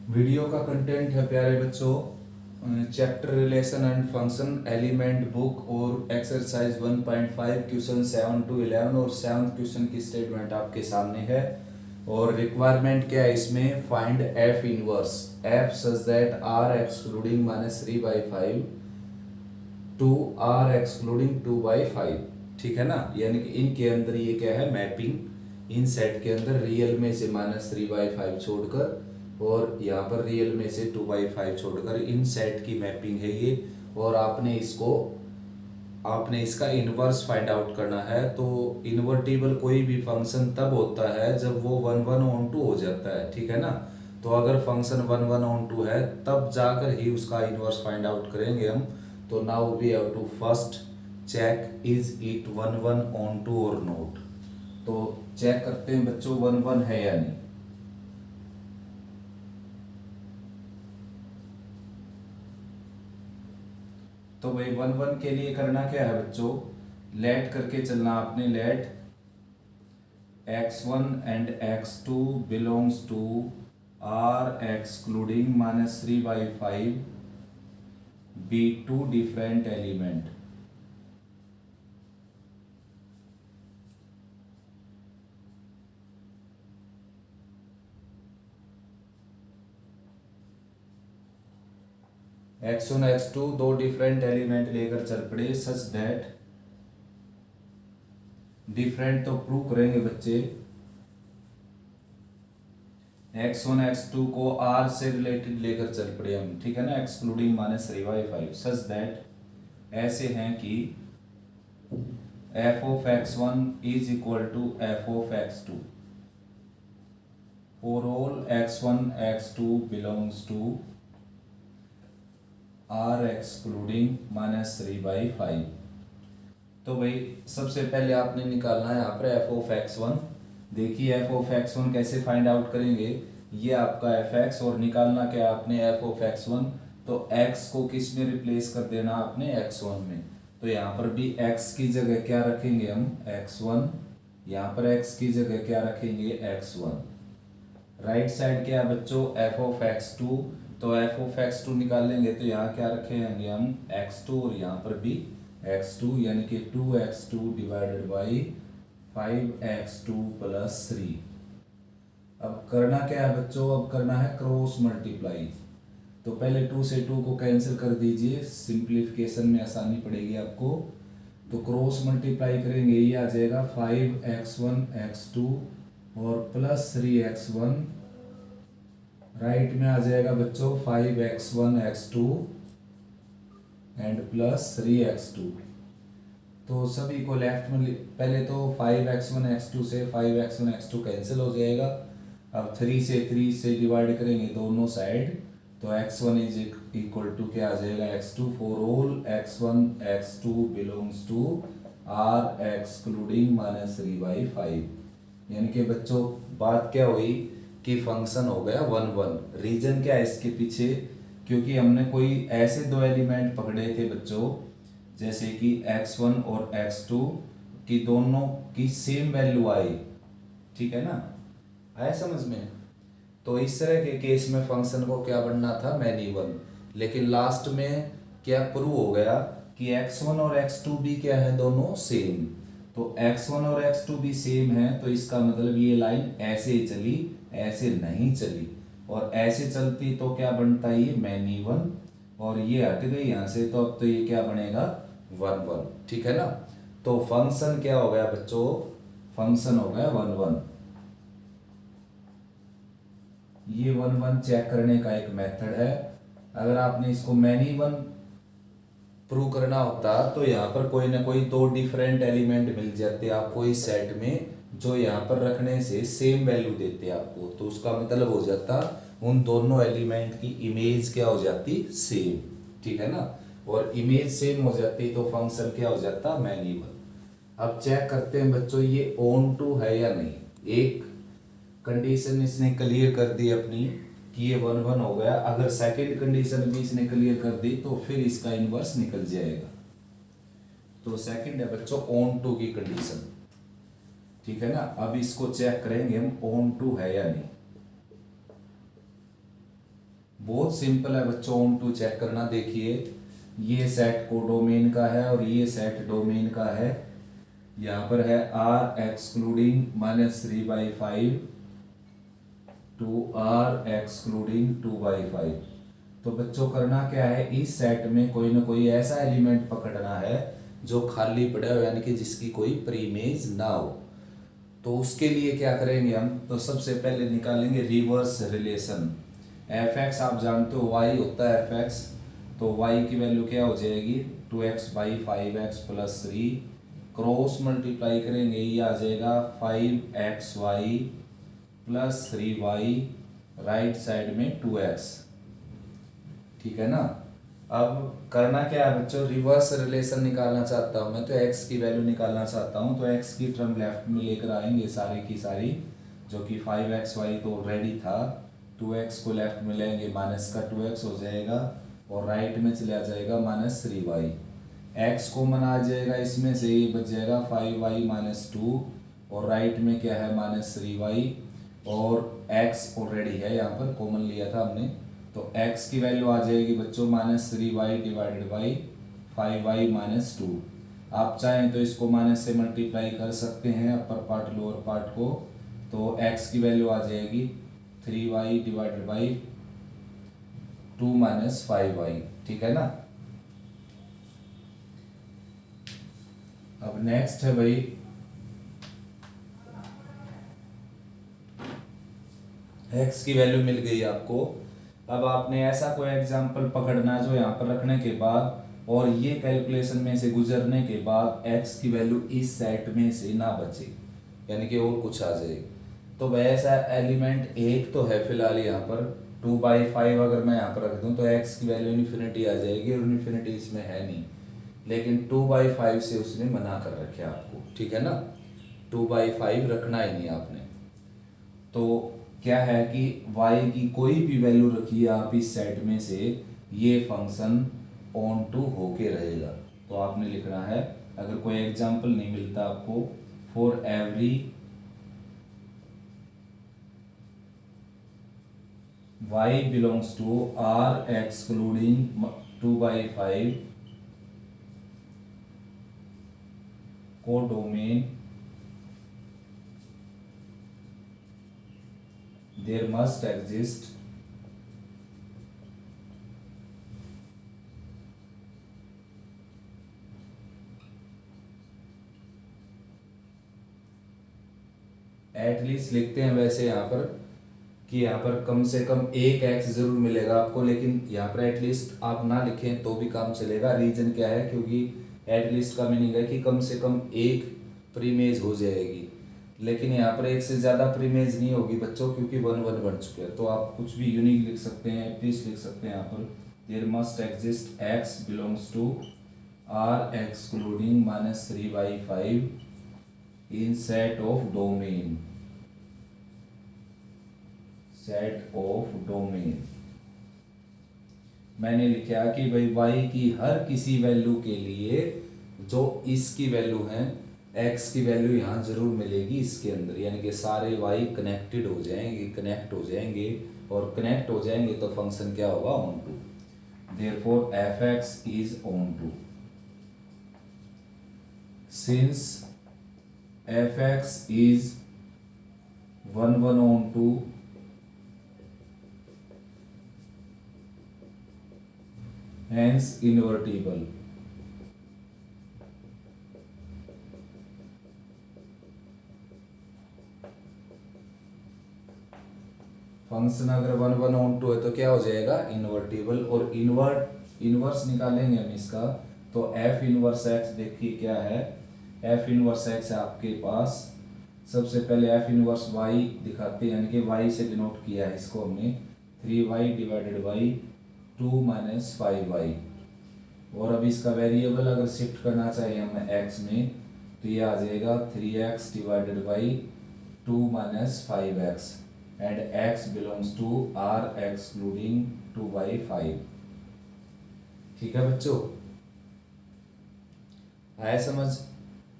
Video का content है प्यारे बच्चों, chapter relation and function element book और एक्सरसाइज 1.5 क्वेश्चन 7 to 11 और 7th क्वेश्चन की स्टेटमेंट आपके सामने है। और रिक्वायरमेंट क्या है इसमें, find f inverse f such that R excluding -3/5 to R excluding 2/5। ठीक है ना, यानी कि इनके अंदर ये क्या है, मैपिंग। इन सेट के अंदर रियल में से -3/5 छोड़कर और यहाँ पर रियल में से 2/5 छोड़कर इन सेट की मैपिंग है ये। और आपने इसका इनवर्स फाइंड आउट करना है। तो इन्वर्टिबल कोई भी फंक्शन तब होता है जब वो 1/1/2 हो जाता है। ठीक है ना, तो अगर फंक्शन 1/1/2 है तब जाकर ही उसका इनवर्स फाइंड आउट करेंगे हम। तो now we have to first check is it 1/1/2 और नोट। तो चेक करते हैं बच्चों 1/1 है या नहीं। तो भाई 1/1 के लिए करना क्या है बच्चों, लेट करके चलना आपने। Let x1 and x2 belongs to R excluding -3/5 be two different element. x1 x2 दो डिफरेंट एलिमेंट लेकर चल पड़े सच दैट, डिफरेंट तो प्रूव करेंगे बच्चे। x1 x2 को r से रिलेटेड लेकर चल पड़े हम। ठीक है ना, एक्सक्लूडिंग -3/5 सच दैट ऐसे हैं कि f of x1 is equal to f of x2 for all x1 x2 belongs to r excluding -3/5। तो भाई सबसे पहले आपने निकालना है यहाँ पर f of x1। देखिए f of x1 कैसे फाइंड आउट करेंगे, ये आपका fx और निकालना क्या आपने f of x1। तो x को किस में रिप्लेस कर देना आपने, x1 में। तो यहाँ पर भी x की जगह क्या रखेंगे हम, x1। यहाँ पर x की जगह क्या रखेंगे, x1। राइट साइड क्या है बच्चों, f of x2। तो f of x2 निकालेंगे तो यहाँ क्या रखेंगे हम, x2 और यहाँ पर भी x2, यानी कि 2x2 डिवाइडेड बाई 5x2 + 3। अब करना क्या है बच्चों, अब करना है क्रॉस मल्टीप्लाई। तो पहले 2 से 2 को कैंसिल कर दीजिए, सिंप्लीफिकेशन में आसानी पड़ेगी आपको। तो क्रॉस मल्टीप्लाई करेंगे, ये आ जाएगा 5x1 x2 और +3x1। राइट में आ जाएगा बच्चों 5x1 x2 एंड +3x2। तो सभी को लेफ्ट में पहले तो 5x1 x2 से 5x1 x2 कैंसिल हो जाएगा। अब 3 से डिवाइड करेंगे दोनों साइड, तो x1 इज इक्वल टू क्या आ जाएगा, x2 for all x1 x2 belongs to r excluding -3/5। यानी कि बच्चों बात क्या हुई कि फंक्शन हो गया 1/1। रीजन क्या है इसके पीछे, क्योंकि हमने कोई ऐसे दो एलिमेंट पकड़े थे बच्चों, जैसे कि x1 और x2 की दोनों की सेम वैल्यू आई। ठीक है ना, आया समझ में। तो इस तरह के केस में फंक्शन को क्या बनना था, मैनी वन। लेकिन लास्ट में क्या प्रूव हो गया कि x1 और x2 भी क्या है, दोनों सेम। तो x1 और x2 भी सेम है, तो इसका मतलब ये लाइन ऐसे ही चली, ऐसे नहीं चली। और ऐसे चलती तो क्या बनता है, ये मैनी वन। और ये हट गई यहाँ से, तो अब तो ये क्या बनेगा, 1/1। ठीक है ना, तो फंक्शन क्या हो गया बच्चों, फंक्शन हो गया 1/1। ये 1/1 चेक करने का एक मेथड है। अगर आपने इसको मैनी वन प्रूव करना होता तो यहाँ पर कोई ना कोई दो डिफरेंट एलिमेंट मिल जाते आपको इस सेट में, जो यहाँ पर रखने से सेम वैल्यू देते आपको। तो उसका मतलब हो जाता उन दोनों एलिमेंट की इमेज क्या हो जाती, सेम। ठीक है ना, और इमेज सेम हो जाती तो फंक्शन क्या हो जाता, मैनी वन। अब चेक करते हैं बच्चों ये ऑन टू है या नहीं। एक कंडीशन इसने क्लियर कर दी अपनी कि ये 1/1 हो गया। अगर सेकंड कंडीशन भी इसने क्लियर कर दी तो फिर इसका इनवर्स निकल जाएगा। तो सेकंड है बच्चों ऑन टू की कंडीशन। ठीक है ना, अब इसको चेक करेंगे हम ऑन टू है या नहीं। बहुत सिंपल है बच्चों, ऑन टू चेक करना। देखिए ये सेट को डोमेन का है और ये सेट डोमेन का है। यहाँ पर है R excluding -3/5 to R excluding 2/5। तो बच्चों करना क्या है, इस सेट में कोई ना कोई ऐसा एलिमेंट पकड़ना है जो खाली पड़ा हो, यानी कि जिसकी कोई प्रीमेज ना हो। तो उसके लिए क्या करेंगे हम, तो सबसे पहले निकालेंगे रिवर्स रिलेशन। एफ एक्स आप जानते हो वाई होता है एफ एक्स, तो वाई की वैल्यू क्या हो जाएगी 2x/5x + 3, क्रॉस मल्टीप्लाई करेंगे ये आ जाएगा 5xy + 3y, राइट साइड में 2x। ठीक है ना। अब करना क्या है बच्चों, रिवर्स रिलेशन निकालना चाहता हूँ मैं, तो x की वैल्यू निकालना चाहता हूँ। तो x की टर्म लेफ्ट में लेकर आएंगे सारी की सारी, जो कि 5xy तो ऑलरेडी था, 2x को लेफ्ट में लेंगे, माइनस का 2x हो जाएगा और राइट में चला जाएगा -3y। x कॉमन आ जाएगा इसमें से, ये बच जाएगा 5y - 2 और राइट में क्या है -3y, और x ऑलरेडी है यहाँ पर, कॉमन लिया था हमने। तो x की वैल्यू आ जाएगी बच्चों -3y / 5y - 2। आप चाहें तो इसको माइनस से मल्टीप्लाई कर सकते हैं, अपर पार्ट लोअर पार्ट को। तो x की वैल्यू आ जाएगी 3y / 2 - 5y। ठीक है ना। अब नेक्स्ट है भाई x की वैल्यू मिल गई आपको। अब आपने ऐसा कोई एग्जाम्पल पकड़ना जो यहाँ पर रखने के बाद और ये कैलकुलेशन में से गुजरने के बाद x की वैल्यू इस सेट में से ना बचे, यानी कि और कुछ आ जाए। तो वैसा एलिमेंट एक तो है फिलहाल यहाँ पर 2/5, अगर मैं यहाँ पर रख दूँ तो x की वैल्यू इन्फिनिटी आ जाएगी, और इन्फिनिटी इसमें है नहीं, लेकिन 2/5 से उसने मना कर रखे आपको। ठीक है ना, 2/5 रखना ही नहीं आपने। तो क्या है कि y की कोई भी वैल्यू रखिए आप इस सेट में से, ये फंक्शन ऑन टू होके रहेगा। तो आपने लिखना है, अगर कोई एग्जांपल नहीं मिलता आपको, for every y belongs to r excluding 2/5 codomain, there must exist at least लिखते हैं वैसे यहाँ पर कि यहाँ पर कम से कम एक x जरूर मिलेगा आपको, लेकिन यहाँ पर एटलीस्ट आप ना लिखें तो भी काम चलेगा। रीजन क्या है, क्योंकि एटलीस्ट का मीनिंग है कि कम से कम एक प्रीमेज हो जाएगी, लेकिन यहाँ पर एक से ज़्यादा प्रीमेज नहीं होगी बच्चों, क्योंकि 1 बन चुके हैं। तो आप कुछ भी यूनिक लिख सकते हैं, एटलीस्ट लिख सकते हैं यहाँ पर, there must exist x belongs to r excluding -3/5 in set of domain, set of domain. मैंने लिखा कि भाई y की हर किसी वैल्यू के लिए जो इसकी वैल्यू है, x की वैल्यू यहाँ जरूर मिलेगी इसके अंदर, यानी कि सारे y कनेक्टेड हो जाएंगे, कनेक्ट हो जाएंगे, और कनेक्ट हो जाएंगे तो फंक्शन क्या होगा, onto. Therefore f(x) is onto. Since f(x) is 1 onto, hence invertible। Function अगर 1 ऑन टू है तो क्या हो जाएगा, इन्वर्टिबल। और इनवर्स निकालेंगे हम इसका, तो f इनवर्स x देखिए क्या है, f इनवर्स x है आपके पास। सबसे पहले f इनवर्स y दिखाते हैं, यानी कि y से डिनोट किया है इसको हमने, 3y / 2 - 5y। और अब इसका वेरिएबल अगर शिफ्ट करना चाहिए हमें x में, तो ये आ जाएगा 3x / 2 - 5x, and x belongs to r excluding 2/5। ठीक है बच्चों, आया समझ।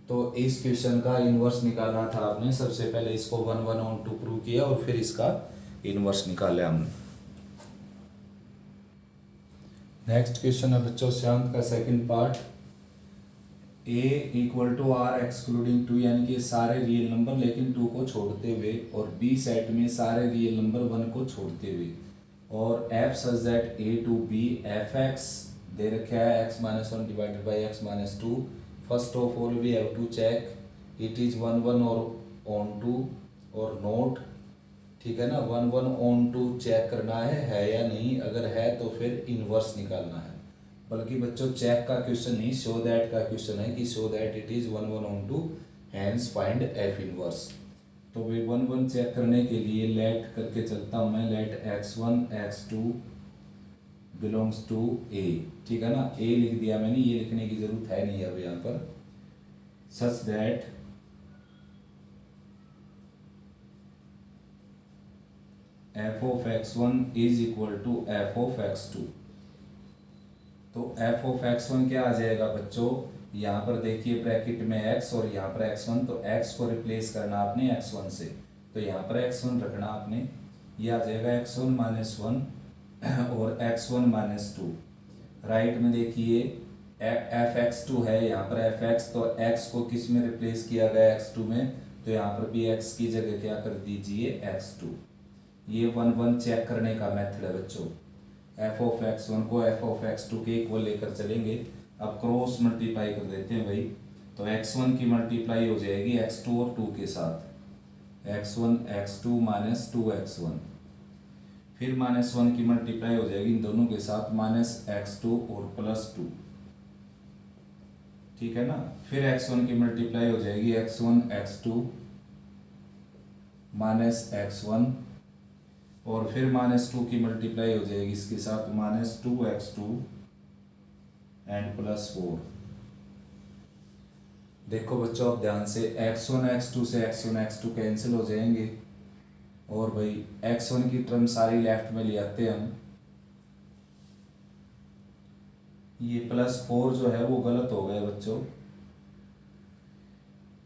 तो इस क्वेश्चन का इनवर्स निकालना था आपने, सबसे पहले इसको 1 ऑन टू प्रूव किया और फिर इसका इनवर्स निकाला हमने। नेक्स्ट क्वेश्चन है बच्चों शांत का second part. A equal to R excluding two, यानी कि सारे रियल नंबर लेकिन टू को छोड़ते हुए, और बी सेट में सारे रियल नंबर वन को छोड़ते हुए, और f such that A to B f x दे रखा है x minus one divided by x minus two. First of all we have to check it is one one और ऑन टू और not, ठीक है ना। One one onto check करना है या नहीं, अगर है तो फिर इनवर्स निकालना है। बल्कि बच्चों चेक का क्वेश्चन नहीं, शो दैट का क्वेश्चन है कि show that it is one one onto, hence find f inverse. तो वे वन वन चेक करने के लिए लेट करके चलता हूँ मैं, let x one x two belongs to A, ठीक है ना। ए लिख दिया मैंने, ये लिखने की जरूरत है नहीं अब यहाँ पर। Such that f of x one is equal to f of x two. तो एफ ऑफ एक्स वन क्या आ जाएगा बच्चों, यहाँ पर देखिए ब्रैकेट में एक्स और यहाँ पर एक्स वन, तो एक्स को रिप्लेस करना आपने एक्स वन से, तो यहाँ पर एक्स वन रखना आपने, ये आ जाएगा एक्स वन माइनस वन और x one minus two. Right में देखिए एफ एक्स टू है यहाँ पर एफ एक्स, तो एक्स को किस में रिप्लेस किया गया एक्स टू में, तो यहाँ पर भी एक्स की जगह क्या कर दीजिए एक्स टू। ये वन वन चेक करने का मेथड है बच्चों। एफ ऑफ एक्स वन को एफ ऑफ एक्स टू के इक्वल लेकर चलेंगे। अब क्रॉस मल्टीप्लाई कर देते हैं भाई, तो एक्स वन की मल्टीप्लाई हो जाएगी एक्स टू और टू के साथ, x one x two minus two x one, फिर माइनस वन की मल्टीप्लाई हो जाएगी इन दोनों के साथ, माइनस एक्स टू और प्लस टू, ठीक है ना। फिर एक्स वन की मल्टीप्लाई हो जाएगी x one x two minus x one, और फिर माइनस टू की मल्टीप्लाई हो जाएगी इसके साथ, minus two x two and plus four. देखो बच्चों अब ध्यान से, एक्स वन एक्स टू से x one x two cancel हो जाएंगे, और भाई एक्स वन की टर्म सारी लेफ्ट में ले आते हैं हम। ये प्लस फोर जो है वो गलत हो गया बच्चों,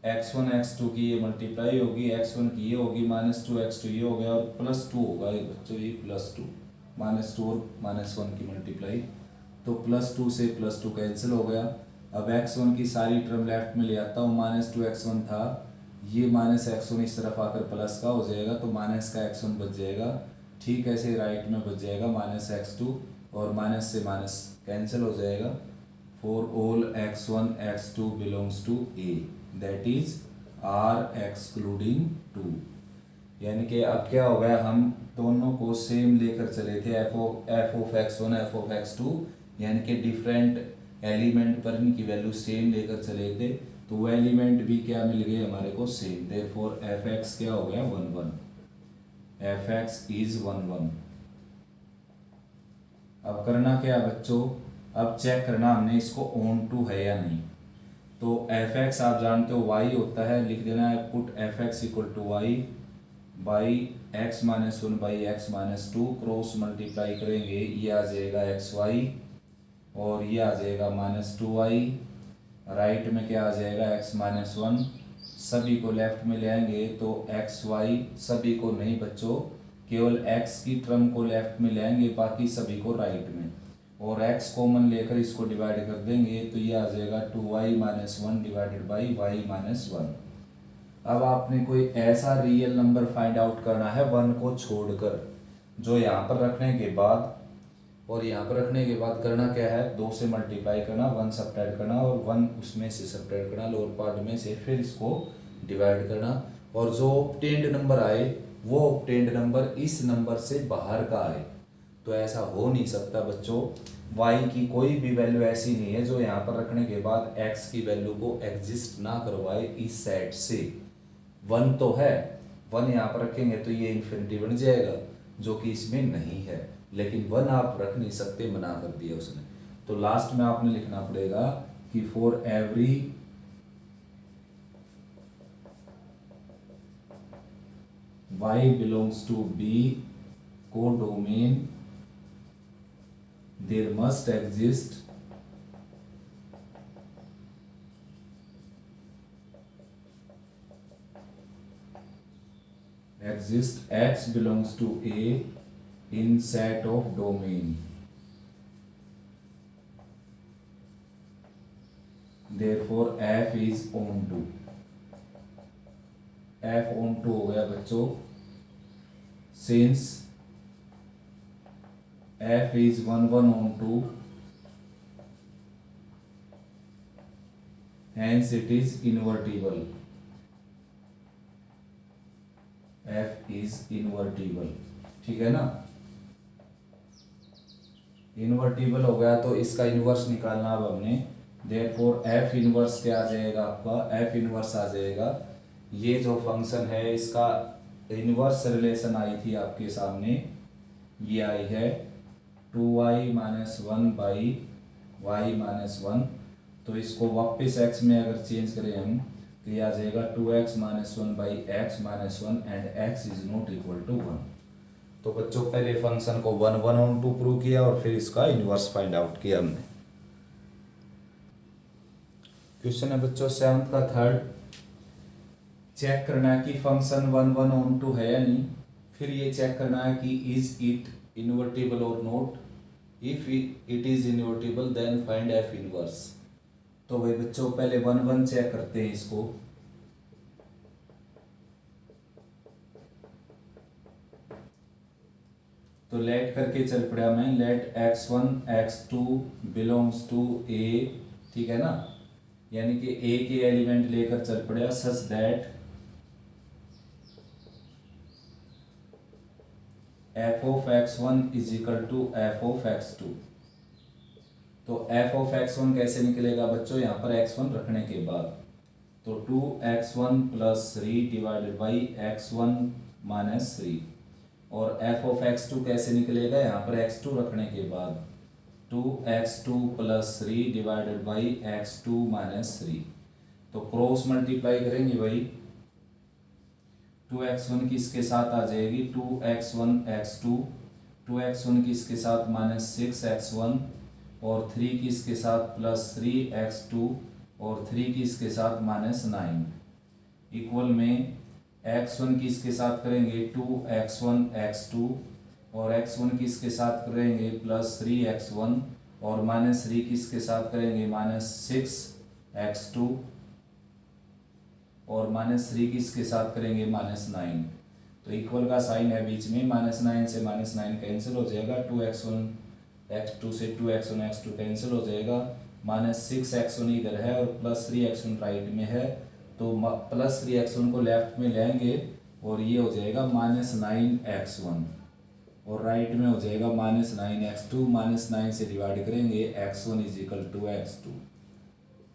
एक्स वन एक्स टू की ये मल्टीप्लाई होगी, एक्स वन की ये होगी, माइनस टू एक्स टू ये हो गया, और प्लस टू होगा ये बच्चों, ये प्लस टू, माइनस टू और माइनस वन की मल्टीप्लाई, तो प्लस टू से प्लस टू कैंसिल हो गया। अब एक्स वन की सारी टर्म लेफ्ट में ले आता हूँ, माइनस टू एक्स वन था, ये माइनस एक्स वन इस तरफ आकर प्लस का हो जाएगा, तो माइनस का एक्स वन बच जाएगा, ठीक ऐसे राइट में बच जाएगा माइनस एक्स टू, और माइनस से माइनस कैंसिल हो जाएगा। For all x one x two belongs to A, that is R excluding two. यानी कि अब क्या हो गया, हम दोनों को सेम लेकर चले थे, f of x one f of x two, यानी कि डिफरेंट एलिमेंट पर इनकी वैल्यू सेम लेकर चले थे, तो वो एलिमेंट भी क्या मिल गए हमारे को सेम, देयरफॉर एफ एक्स क्या हो गया one one, F x is one one. अब करना क्या बच्चों, अब चेक करना हमने इसको ऑन टू है या नहीं। तो एफ एक्स आप जानते हो वाई होता है, लिख देना है put f x equal to y by x minus one by x minus two, cross multiply करेंगे ये आ जाएगा एक्स वाई और ये आ जाएगा माइनस टू वाई, राइट में क्या आ जाएगा एक्स माइनस वन, सभी को लेफ्ट में ले आएंगे तो एक्स वाई, सभी को नहीं बच्चों, केवल एक्स की टर्म को लेफ्ट में ले आएंगे, बाकी सभी को राइट में, और x कॉमन लेकर इसको डिवाइड कर देंगे तो ये आ जाएगा two y minus one divided by y minus one. अब आपने कोई ऐसा रियल नंबर फाइंड आउट करना है वन को छोड़कर, जो यहाँ पर रखने के बाद और यहाँ पर रखने के बाद करना क्या है, दो से मल्टीप्लाई करना, वन सब्ट्रैक्ट करना और वन उसमें से सब्ट्रैक्ट करना लोअर पार्ट में से, फिर इसको डिवाइड करना, और जो ऑब्टेन्ड नंबर आए वो ऑब्टेन्ड नंबर इस नंबर से बाहर का आए। तो ऐसा हो नहीं सकता बच्चों, y की कोई भी वैल्यू ऐसी नहीं है जो यहाँ पर रखने के बाद x की वैल्यू को एग्जिस्ट ना करवाए इस सेट से। वन तो है, वन यहाँ पर रखेंगे तो ये इन्फिनिटी बन जाएगा जो कि इसमें नहीं है, लेकिन वन आप रख नहीं सकते, मना कर दिया उसने। तो लास्ट में आपने लिखना पड़ेगा कि for every y belongs to b codomain there must exist x belongs to A in set of domain, therefore f is onto, f onto हो गया बच्चों, since f is 1 1 onto hence it is invertible, f is invertible, ठीक है ना। Invertible हो गया तो इसका इन्वर्स निकालना अब हमने, देयरफॉर एफ इन्वर्स क्या आ जाएगा आपका, एफ इन्वर्स आ जाएगा, ये जो फंक्शन है इसका इन्वर्स रिलेशन आई थी आपके सामने, ये आई है 2y minus 1 by y minus 1, तो इसको वापस x में अगर चेंज करें हम तो ये आ जाएगा 2x minus 1 by x minus 1 and x is not equal to 1। तो बच्चों पहले फंक्शन को 1 1 ऑन टू प्रूव किया और फिर इसका इन्वर्स फाइंड आउट किया हमने। क्वेश्चन है बच्चों 7th का थर्ड, चेक करना है कि फंक्शन 1 1 ऑन टू है या नहीं, फिर ये चेक करना है कि इज इट इन्वर्टिबल और not, if it is invertible then find f inverse. तो भाई बच्चों पहले 1 1 चेक करते हैं इसको, तो लेट करके चल पड़ा मैं, let x1 x2 belongs to a, ठीक है ना, यानी कि a के एलिमेंट लेकर चल पड़ा such that f of x1 is equal to f of x2। तो f ऑफ x1 कैसे निकलेगा बच्चों, यहाँ पर x1 रखने के बाद, तो 2x1 plus 3 divided by x1 minus 3, और f ऑफ x2 कैसे निकलेगा, यहाँ पर x2 रखने के बाद 2x2 plus 3 divided by x2 minus 3, तो क्रॉस मल्टीप्लाई करेंगे भाई, 2x1 की इसके साथ आ जाएगी 2x1 x2, 2x1 की इसके साथ माइनस 6x1, और 3 की इसके साथ प्लस 3x2, और 3 की इसके साथ माइनस 9, इक्वल में x1 की इसके साथ करेंगे 2x1 x2, और x1 की इसके साथ करेंगे प्लस 3x1, और माइनस 3 की इसके साथ करेंगे माइनस 6x2, और माइनस 3 की इसके साथ करेंगे माइनस 9, तो इक्वल का साइन है बीच में, माइनस 9 से माइनस 9 कैंसिल हो जाएगा, 2x1 x2 से 2x1 x2 कैंसिल हो जाएगा, माइनस 6x1 इधर है और प्लस 3x1 राइट में है, तो प्लस 3x1 को लेफ्ट में लेंगे और ये हो जाएगा माइनस 9x1, और राइट में हो जाएगा माइनस 9x2, माइनस 9 से डिवाइड करेंगे x1 is equal to x2,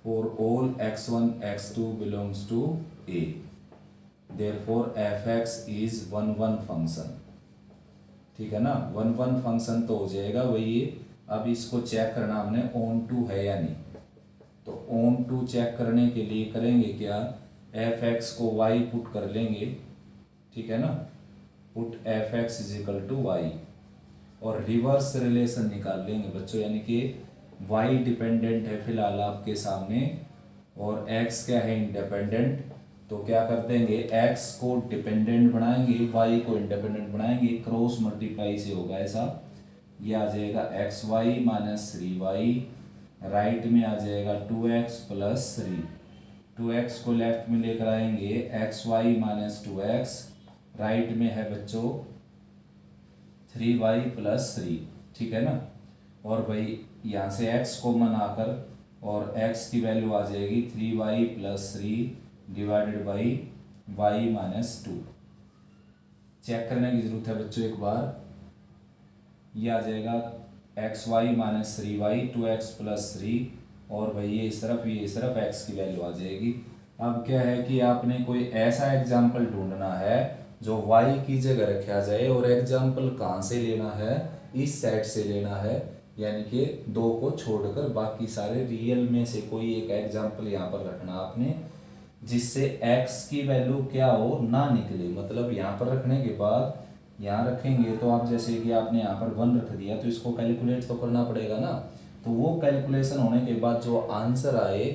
for all x1 x2 belongs to a, therefore fx is 1 1 function, ठीक है ना, 1 1 फंक्शन तो हो जाएगा वही। अब इसको चेक करना हमने ऑन टू है या नहीं, तो ऑन टू चेक करने के लिए करेंगे क्या, fx को y पुट कर लेंगे, ठीक है ना, put fx is equal to y, और रिवर्स रिलेशन निकाल लेंगे बच्चों, यानी कि y डिपेंडेंट है फिलहाल आपके सामने और x क्या है इंडिपेंडेंट, तो क्या कर देंगे x को डिपेंडेंट बनाएंगे, y को इंडिपेंडेंट बनाएंगे, क्रॉस मल्टीप्लाई से होगा ऐसा, ये आ जाएगा xy माइनस 3y, राइट में आ जाएगा 2x प्लस 3, 2x को लेफ्ट में लेकर आएंगे xy माइनस 2x, राइट में है बच्चों 3y प्लस 3, ठीक है ना, और भाई यहाँ से x कॉमन आकर और x की वैल्यू आ जाएगी 3y plus 3 divided by y minus 2। चेक करने की जरूरत है बच्चों एक बार, ये आ जाएगा xy minus 3y 2x plus 3, और भाई ये इस तरफ x की वैल्यू आ जाएगी। अब क्या है कि आपने कोई ऐसा एग्जाम्पल ढूंढना है जो y की जगह रखा जाए, और एग्जाम्पल कहाँ से लेना है, इस साइड से लेना है, यानी कि 2 को छोड़कर बाकी सारे रियल में से कोई एक एग्जाम्पल यहाँ पर रखना आपने, जिससे x की वैल्यू क्या हो ना निकले, मतलब यहाँ पर रखने के बाद यहाँ रखेंगे तो आप जैसे कि आपने यहाँ पर 1 रख दिया तो इसको कैलकुलेट तो करना पड़ेगा ना, तो वो कैलकुलेशन होने के बाद जो आंसर आए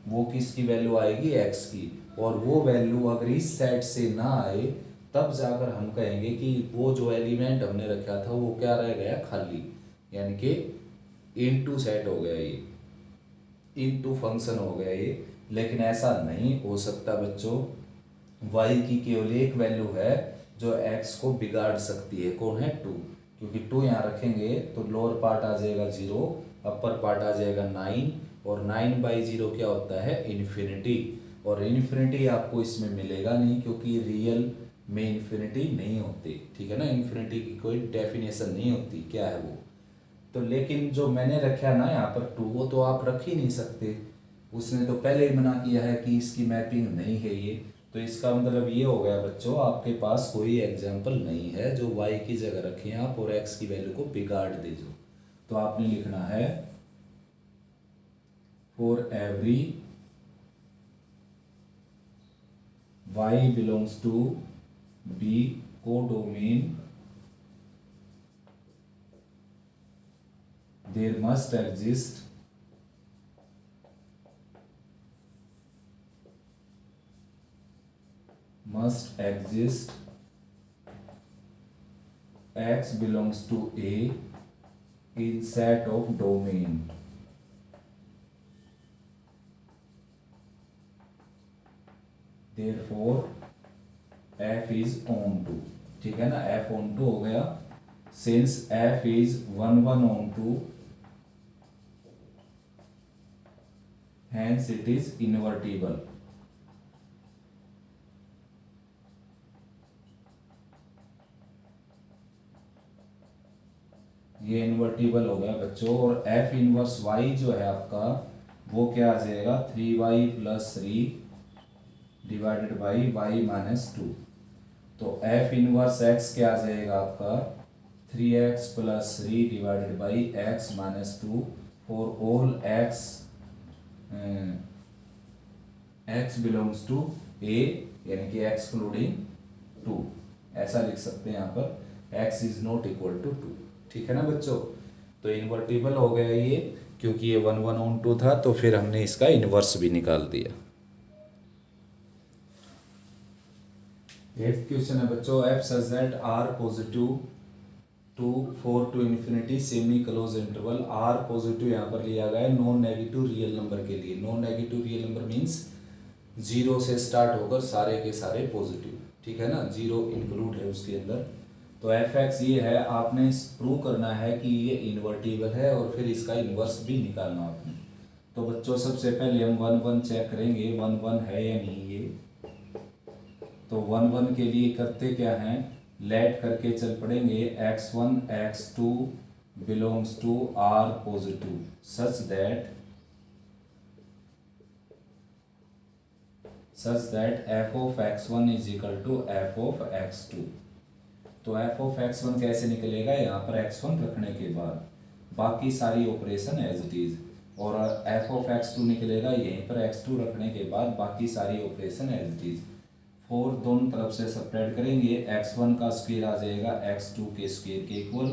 वो किसकी वैल्यू आएगी, x की, और वो वैल्यू अगर इस सेट से ना आए तब जाकर हम कहेंगे कि वो जो एलिमेंट हमने रखा था वो क्या रह गया, खाली, यानी कि इनटू सेट हो गया ये। इनटू फंक्शन हो गया ये, लेकिन ऐसा नहीं हो सकता बच्चों। y की केवल एक वैल्यू है जो x को बिगाड़ सकती है, कौन है? 2। क्योंकि 2 यहाँ रखेंगे तो लोअर पार्ट आ जाएगा 0, अपर पार्ट आ जाएगा 9, और 9/0 क्या होता है? इन्फिनिटी। और इन्फिनिटी आपको इसमें मिलेगा नहीं, क्योंकि रियल में इन्फिनिटी नहीं होती, ठीक है ना। इन्फिनिटी की कोई डेफिनेशन नहीं होती, क्या है वो। तो लेकिन जो मैंने रखा है ना यहाँ पर 2, वो तो आप रख ही नहीं सकते, उसने तो पहले ही मना किया है कि इसकी मैपिंग नहीं है ये। तो इसका मतलब ये हो गया बच्चों, आपके पास कोई एग्जाम्पल नहीं है जो y की जगह रखें आप और x की वैल्यू को बिगाड़ दे जो। तो आपने लिखना है for every y belongs to B codomain there must exist x belongs to A in set of domain therefore f is onto, ठीक है ना। f onto हो गया, since f is 1 1 onto hence it is invertible। ये invertible हो गया बच्चों। और f इनवर्स y जो है आपका वो क्या आ जाएगा? 3y + 3 divided by y - 2। तो f इनवर्स x क्या आ जाएगा आपका? 3x + 3 divided by x - 2 for all x belongs to A, यानी कि एक्सक्लूडिंग 2। ऐसा लिख सकते हैं यहाँ पर x is not equal to 2, ठीक है ना बच्चों। तो इन्वर्टिबल हो गया ये, क्योंकि ये 1 1 on 2 था, तो फिर हमने इसका इन्वर्स भी निकाल दिया। एट क्वेश्चन है बच्चों, f such that r positive to 4 to infinity semi closed interval. r positive यहाँ पर लिया गया है नॉन नेगेटिव रियल नंबर के लिए। Non negative real number means 0 से स्टार्ट होकर सारे के सारे पॉजिटिव, ठीक है ना, 0 इंक्लूड है उसके अंदर। तो f(x) ये है, आपने प्रूव करना है कि ये इन्वर्टिबल है और फिर इसका इन्वर्स भी निकालना आपने। तो बच्चों सबसे पहले हम 1 1 चेक करेंगे 1 1 है या नहीं ये। तो 1 1 के लिए करते क्या हैं, लेट करके चल पड़ेंगे x1 x2 belongs to r positive such that f of x1 is equal to f of x2। तो f of x1 कैसे निकलेगा? यहाँ पर x1 रखने के बाद बाकी सारी ऑपरेशन एज इट इज, और f of x2 निकलेगा यहीं पर x2 रखने के बाद बाकी सारी ऑपरेशन एज इट इज। 4 दोनों तरफ से सेपरेट करेंगे, x1 का स्क्वायर आ जाएगा x2 के स्क्वायर के इक्वल।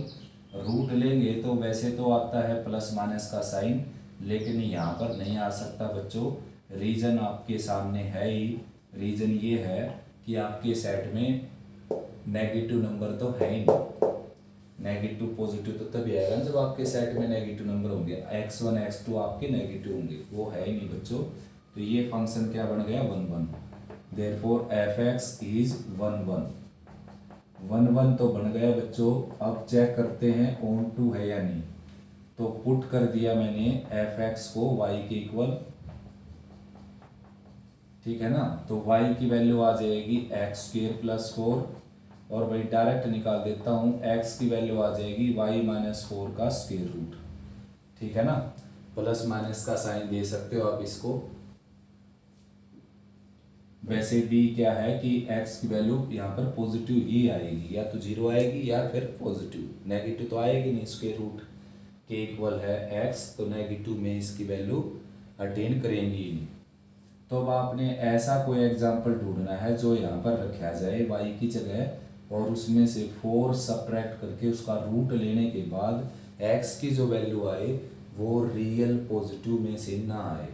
रूट लेंगे तो वैसे तो आता है प्लस माइनस का साइन, लेकिन यहाँ पर नहीं आ सकता बच्चों। रीजन आपके सामने है ही, रीजन ये है कि आपके सेट में नेगेटिव नंबर तो है ही नहीं। नेगेटिव पॉजिटिव तो तभी आएगा जब आपके सेट में नेगेटिव नंबर होंगे। x1 x2 आपके नेगेटिव होंगे, वो है ही नहीं बच्चों। तो ये फंक्शन क्या बन गया? 1 1। Therefore f(x) is 1 1। 1 1 तो बन गया बच्चों। अब चेक करते हैं ऑन टू है या नहीं। तो पुट कर दिया मैंने f(x) को y के इक्वल, ठीक है ना। तो y की वैल्यू आ जाएगी x² + 4, और भाई डायरेक्ट निकाल देता हूँ, x की वैल्यू आ जाएगी y - 4 का स्क्वायर रूट, ठीक है ना। प्लस माइनस का साइन दे सकते हो आप इसको। वैसे भी क्या है कि x की वैल्यू यहाँ पर पॉजिटिव ही आएगी, या तो 0 आएगी या फिर पॉजिटिव। नेगेटिव तो आएगी नहीं, स्क्वायर रूट के इक्वल है x, तो नेगेटिव में इसकी वैल्यू अटेन करेंगी ही नहीं। तो अब आपने ऐसा कोई एग्जाम्पल ढूंढना है जो यहाँ पर रखा जाए y की जगह, और उसमें से 4 सब्ट्रैक्ट करके उसका रूट लेने के बाद x की जो वैल्यू आए वो रियल पॉजिटिव में से ना आए।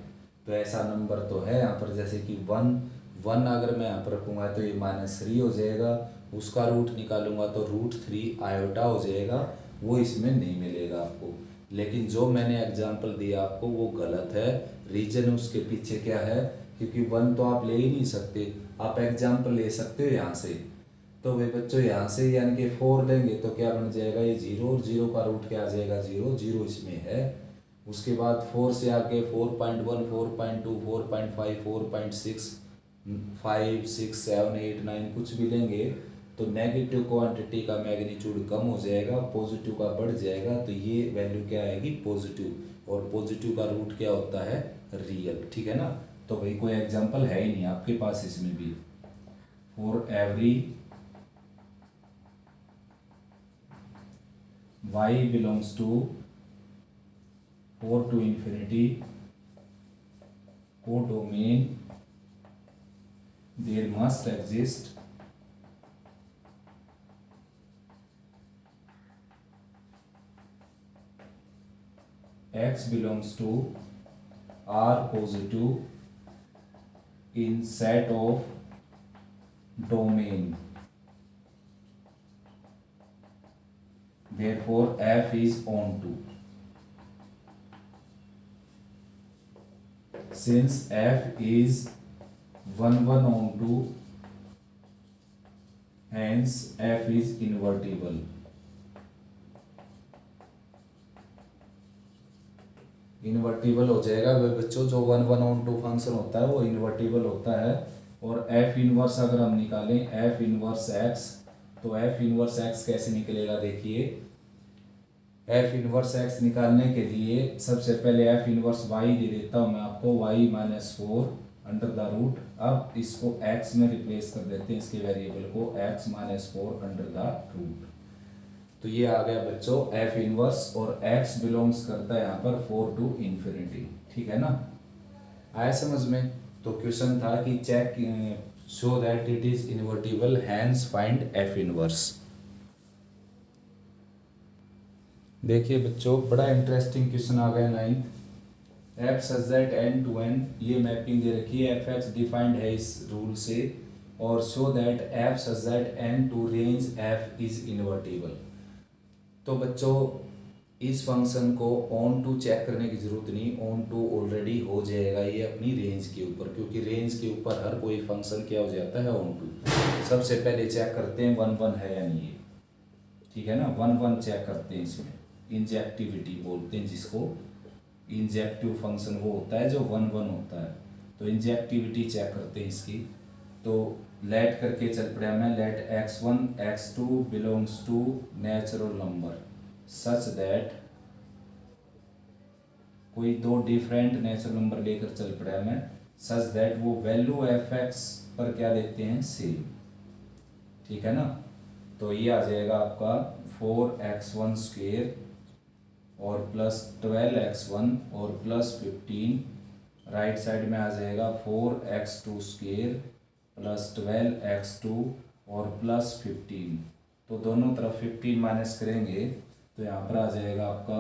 तो ऐसा नंबर तो है यहाँ पर, जैसे कि 1 अगर मैं यहाँ पर रखूँगा तो ये -3 हो जाएगा, उसका रूट निकालूंगा तो √3 आयोटा हो जाएगा, वो इसमें नहीं मिलेगा आपको। लेकिन जो मैंने एग्जांपल दिया आपको वो गलत है। रीजन उसके पीछे क्या है, क्योंकि 1 तो आप ले ही नहीं सकते, आप एग्जांपल ले सकते हो यहाँ से। तो भाई बच्चों यहाँ से यानी कि 4 लेंगे तो क्या बन जाएगा, ये 0, और 0 का रूट क्या आ जाएगा 0, 0 इसमें है। उसके बाद 4 से आगे 4.1, 4.2, 4.5, 4.6, 5, 6, 7, 8, 9 कुछ भी लेंगे तो नेगेटिव क्वांटिटी का मैग्नीट्यूड कम हो जाएगा, पॉजिटिव का बढ़ जाएगा, तो ये वैल्यू क्या आएगी पॉजिटिव, और पॉजिटिव का रूट क्या होता है रियल, ठीक है ना। तो भाई कोई एग्जांपल है ही नहीं आपके पास इसमें भी। For every y belongs to 4 to infinity codomain, there must exist x belongs to R positive in set of domain, therefore f is onto. Since f is 1 1 onto, hence f is invertible. Invertible हो जाएगा बच्चों, जो 1 1 onto function होता है वो invertible होता है। और f इनवर्स अगर हम निकालें f इनवर्स x, तो f इनवर्स x कैसे निकलेगा, देखिए f इनवर्स x निकालने के लिए सबसे पहले f इनवर्स y दे देता हूँ मैं आपको, y minus 4 under the root. अब इसको x में रिप्लेस कर देते हैं, इसके वेरिएबल को x minus 4 under the root. तो ये आ गया बच्चों f इनवर्स, और x बिलोंग्स करता है यहाँ पर 4 टू इन्फिनिटी, ठीक है ना। आया समझ में। तो क्वेश्चन था कि check show that it is invertible, hence find f inverse. देखिए बच्चों बड़ा इंटरेस्टिंग क्वेश्चन आ गया 9th। F such that n to n, ये मैपिंग दे रखी है, एफ एक्स डिफाइंड है इस रूल से, और show that f such that n to range f is invertible. तो बच्चों इस फंक्शन को ऑन टू चेक करने की जरूरत नहीं, ऑन टू ऑलरेडी हो जाएगा ये अपनी रेंज के ऊपर, क्योंकि रेंज के ऊपर हर कोई फंक्शन क्या हो जाता है ऑन टू। सबसे पहले चेक करते हैं 1 1 है या नहीं है, ठीक है ना। 1 1 चेक करते हैं, इसमें इंजेक्टिविटी बोलते हैं जिसको, इंजेक्टिव फंक्शन वो होता है जो 1 1 होता है। तो इंजेक्टिविटी चेक करते हैं इसकी। तो लेट करके चल पड़ा मैं, let x1 x2 belongs to natural number such that, कोई दो डिफरेंट नेचुरल नंबर लेकर चल पड़ा मैं, सच दैट वो वैल्यू एफ एक्स पर क्या देते हैं सेम, ठीक है ना। तो ये आ जाएगा आपका 4x1 स्क्वेयर और प्लस 12x1 और प्लस 15, राइट साइड में आ जाएगा 4x2 स्क्वेयर प्लस 12x2 और प्लस 15। तो दोनों तरफ 15 माइनस करेंगे तो यहाँ पर आ जाएगा आपका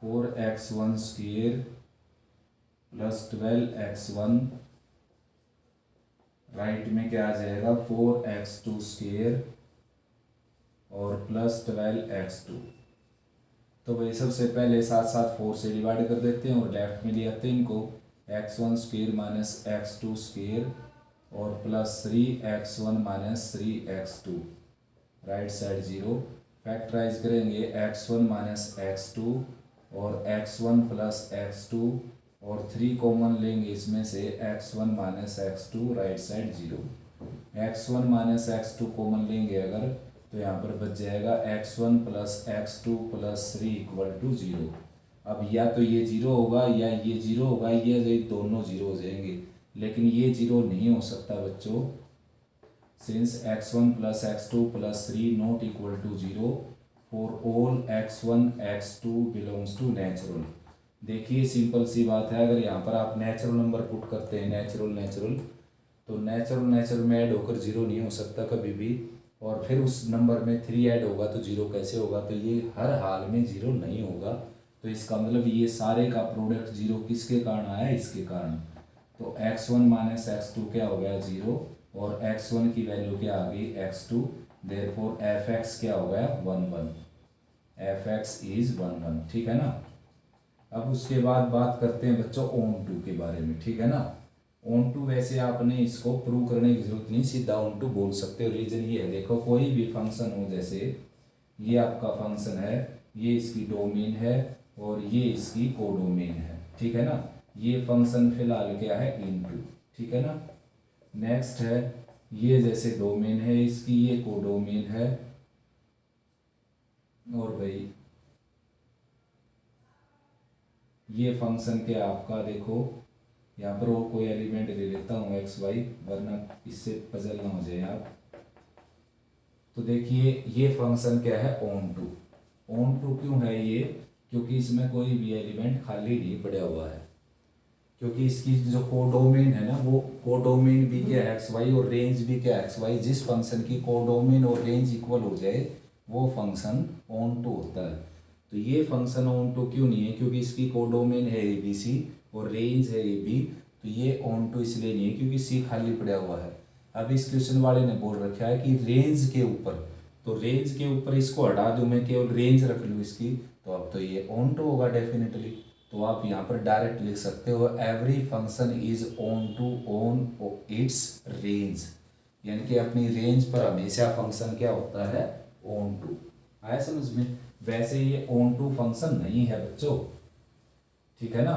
4x1 square plus 12x1, right में क्या आ जाएगा 4x2 स्क्वेयर और प्लस 12x2। तो भाई सबसे पहले साथ साथ 4 से डिवाइड कर देते हैं और लेफ्ट में ले आते हैं इनको, x1 square minus x2 square और plus 3x1 minus 3x2, right side 0। Factorise करेंगे x1 माइनस x2 और x1 प्लस x2 और 3 कॉमन लेंगे इसमें से, x1 minus x2, right side 0। x1 minus x2 common लेंगे अगर, तो यहाँ पर बच जाएगा x1 plus x2 plus 3 equal to 0। अब या तो ये 0 होगा या ये 0 होगा, ये दोनों 0 हो जाएंगे, लेकिन ये 0 नहीं हो सकता बच्चों, since x1 plus x2 plus 3 not equal to 0 for all x1 x2 belongs to natural. देखिए सिंपल सी बात है, अगर यहाँ पर आप नेचुरल नंबर पुट करते हैं नेचुरल, तो नेचुरल में ऐड होकर 0 नहीं हो सकता कभी भी, और फिर उस नंबर में 3 ऐड होगा तो 0 कैसे होगा, तो ये हर हाल में 0 नहीं होगा। तो इसका मतलब ये सारे का प्रोडक्ट 0 किसके कारण आया, इसके कारण। तो x1 माइनस x2 क्या हो गया 0 और x1 की वैल्यू क्या आ गई x2, देयरफॉर fx क्या हो गया 1 1। एफ एक्स इज 1 1, ठीक है ना। अब उसके बाद बात करते हैं बच्चों ऑन टू के बारे में, ठीक है ना। ऑन टू वैसे आपने इसको प्रूव करने की जरूरत नहीं, सीधा ऑन टू बोल सकते हो। रीजन ये है, देखो कोई भी फंक्शन हो, जैसे ये आपका फंक्शन है, ये इसकी डोमेन है और ये इसकी कोडोमेन है, ठीक है ना। ये फंक्शन फिलहाल क्या है, इनटू, ठीक है ना। नेक्स्ट है ये जैसे डोमेन है इसकी, ये कोडोमेन है, और भाई ये फंक्शन क्या आपका, देखो यहाँ पर और कोई एलिमेंट ले लेता हूँ एक्स वाई, वरना इससे पजल ना हो जाए आप। तो देखिए ये फंक्शन क्या है, ऑन टू। ऑन टू क्यों है ये, क्योंकि इसमें कोई भी एलिमेंट खाली नहीं पड़ा हुआ है, क्योंकि इसकी जो कोडोमेन है ना, वो कोडोमेन भी क्या है एक्स वाई और रेंज भी क्या है एक्स वाई। जिस फंक्शन की कोडोमेन और रेंज इक्वल हो जाए वो फंक्शन ऑन टू होता है। तो ये फंक्शन ऑन टू क्यों नहीं है, क्योंकि इसकी कोडोमेन है ए बी सी और रेंज है ए बी। तो ये ऑन टू इसलिए नहीं है क्योंकि सी खाली पड़ा हुआ है। अब इस क्वेश्चन वाले ने बोल रखा है कि रेंज के ऊपर, तो रेंज के ऊपर इसको हटा दूं मैं, केवल रेंज रख लूँ इसकी, तो अब तो ये ऑन टू होगा डेफिनेटली। तो आप यहाँ पर डायरेक्ट लिख सकते हो every function is onto on its range, यानी कि अपनी रेंज पर हमेशा फंक्शन क्या होता है, ऑन टू। आया समझ में। वैसे ये ऑन टू फंक्शन नहीं है बच्चों, ठीक है ना।